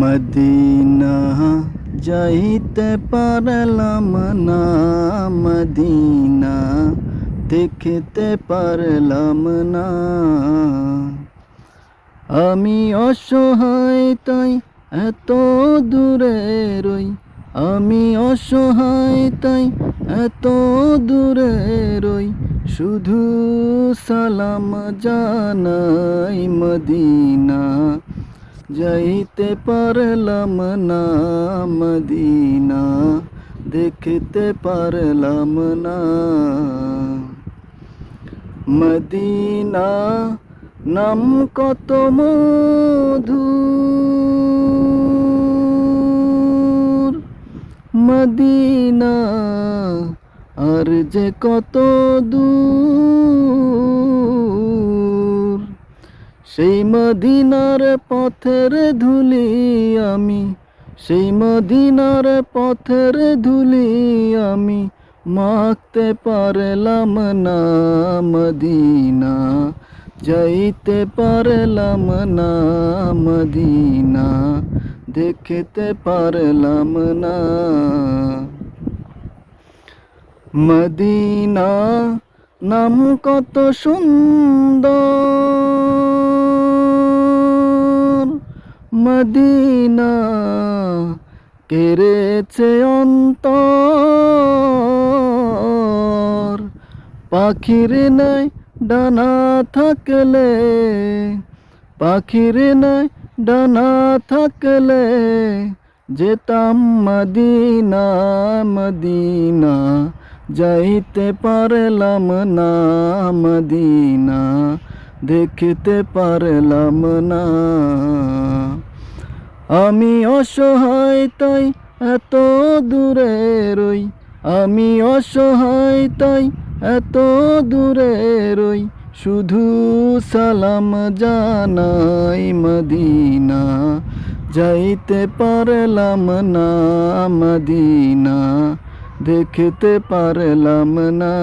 Medina যাইতে পারলাম না, মদিনা দেখতে পারলাম না। আমি অসহায় তাই এত দূরে রই, আমি অসহায় তাই এত দূরে রই। শুধু সালাম জানাই, মদিনা যাইতে পারলাম না, মদিনা দেখতে পারলাম না। মদিনা নাম কত মধুর, মদিনা আর যে কত দূর। সেই মদিনার পথের ধুলি আমি, সেই মদিনার পথের ধুলি আমি মাখতে পারলাম না, মদিনা যাইতে পারলাম না, মদিনা দেখতে পারলাম না। মদিনা নাম কত সুন্দর, মদিনা কেড়েছে অন্তর। পাখির নাই ডানা থাকলে, পাখির নাই ডানা থাকলে যেতাম মদিনা, মদিনা যাইতে পারলাম না, মদিনা দেখতে পারলাম না। আমি অসহায় তাই এত দূরে রই, আমি অসহায় তাই এত দূরে রই। শুধু সালাম জানাই, মদিনা যাইতে পারলাম না, মদিনা দেখতে পারলাম না।